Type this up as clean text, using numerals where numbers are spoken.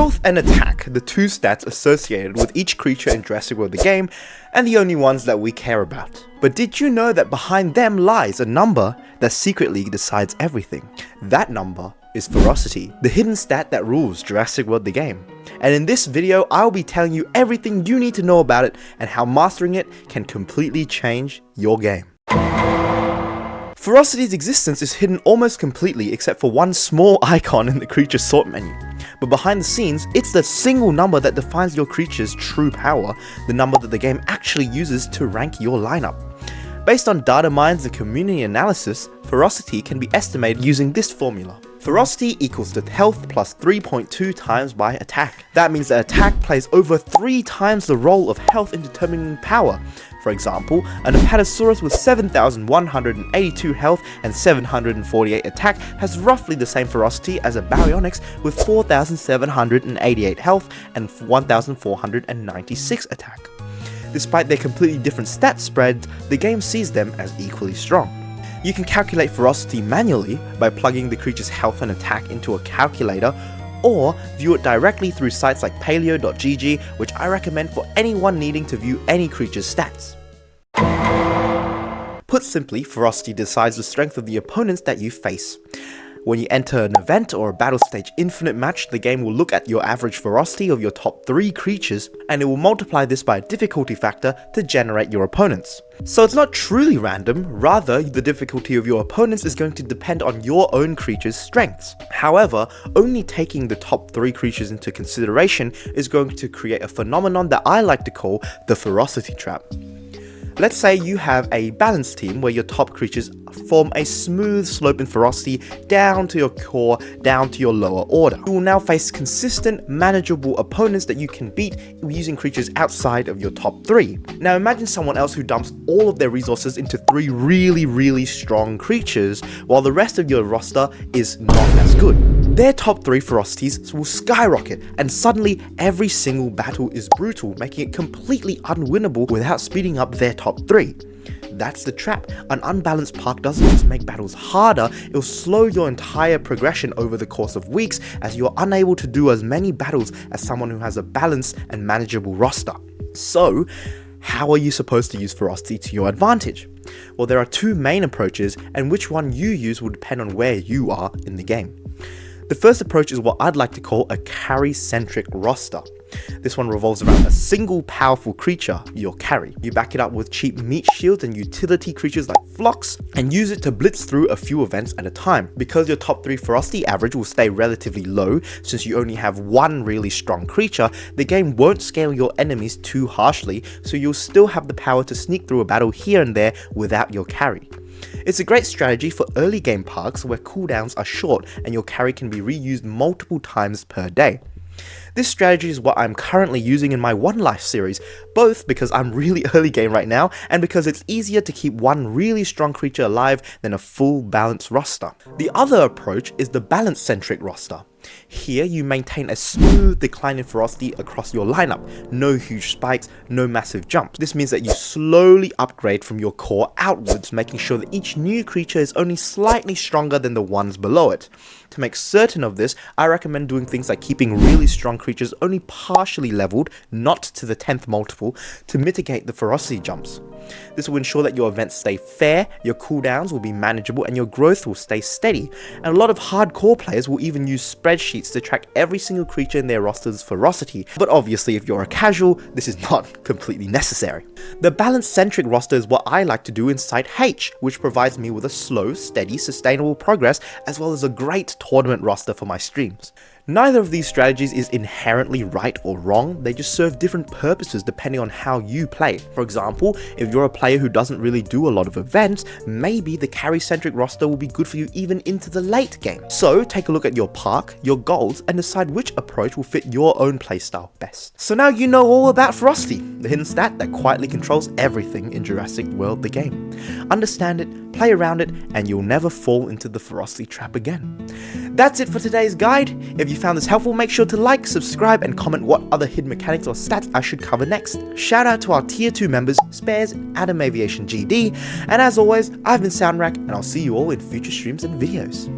Health and attack, the two stats associated with each creature in Jurassic World The Game, and the only ones that we care about. But did you know that behind them lies a number that secretly decides everything? That number is Ferocity, the hidden stat that rules Jurassic World The Game. And in this video, I'll be telling you everything you need to know about it and how mastering it can completely change your game. Ferocity's existence is hidden almost completely except for one small icon in the creature sort menu. But behind the scenes, it's the single number that defines your creature's true power, the number that the game actually uses to rank your lineup. Based on data mines and community analysis, Ferocity can be estimated using this formula. Ferocity equals to health plus 3.2 times by attack. That means that attack plays over 3 times the role of health in determining power. For example, an Apatosaurus with 7,182 health and 748 attack has roughly the same ferocity as a Baryonyx with 4,788 health and 1,496 attack. Despite their completely different stat spreads, the game sees them as equally strong. You can calculate Ferocity manually by plugging the creature's health and attack into a calculator, or view it directly through sites like paleo.gg, which I recommend for anyone needing to view any creature's stats. Put simply, Ferocity decides the strength of the opponents that you face. When you enter an event or a battle stage infinite match, the game will look at your average ferocity of your top 3 creatures, and it will multiply this by a difficulty factor to generate your opponents. So it's not truly random, rather the difficulty of your opponents is going to depend on your own creature's strengths. However, only taking the top 3 creatures into consideration is going to create a phenomenon that I like to call the Ferocity trap. Let's say you have a balanced team where your top creatures form a smooth slope in ferocity down to your core, down to your lower order. You will now face consistent, manageable opponents that you can beat using creatures outside of your top 3. Now imagine someone else who dumps all of their resources into 3 really strong creatures, while the rest of your roster is not as good. Their top 3 ferocities will skyrocket, and suddenly every single battle is brutal, making it completely unwinnable without speeding up their top 3. That's the trap. An unbalanced park doesn't just make battles harder, it'll slow your entire progression over the course of weeks, as you're unable to do as many battles as someone who has a balanced and manageable roster. So, how are you supposed to use Ferocity to your advantage? Well, there are 2 main approaches, and which one you use will depend on where you are in the game. The first approach is what I'd like to call a carry-centric roster. This one revolves around a single powerful creature, your carry. You back it up with cheap meat shields and utility creatures like Phlox, and use it to blitz through a few events at a time. Because your top 3 ferocity average will stay relatively low, since you only have one really strong creature, the game won't scale your enemies too harshly, so you'll still have the power to sneak through a battle here and there without your carry. It's a great strategy for early game parks where cooldowns are short and your carry can be reused multiple times per day. This strategy is what I'm currently using in my One Life series, both because I'm really early game right now and because it's easier to keep one really strong creature alive than a full balanced roster. The other approach is the balance-centric roster. Here you maintain a smooth decline in ferocity across your lineup, no huge spikes, no massive jumps. This means that you slowly upgrade from your core outwards, making sure that each new creature is only slightly stronger than the ones below it. To make certain of this, I recommend doing things like keeping really strong creatures only partially leveled, not to the 10th multiple, to mitigate the ferocity jumps. This will ensure that your events stay fair, your cooldowns will be manageable, and your growth will stay steady. And a lot of hardcore players will even use spreadsheets to track every single creature in their roster's ferocity, but obviously if you're a casual, this is not completely necessary. The balance-centric roster is what I like to do in Site H, which provides me with a slow, steady, sustainable progress, as well as a great tournament roster for my streams. Neither of these strategies is inherently right or wrong, they just serve different purposes depending on how you play. For example, if you're a player who doesn't really do a lot of events, maybe the carry-centric roster will be good for you even into the late game. So take a look at your park, your goals, and decide which approach will fit your own playstyle best. So now you know all about Ferocity, the hidden stat that quietly controls everything in Jurassic World The Game. Understand it, play around it, and you'll never fall into the Ferocity trap again. That's it for today's guide. If you found this helpful, make sure to like, subscribe, and comment what other hidden mechanics or stats I should cover next. Shout out to our tier 2 members, Spares, Adam Aviation GD, and as always, I've been Soundrack, and I'll see you all in future streams and videos.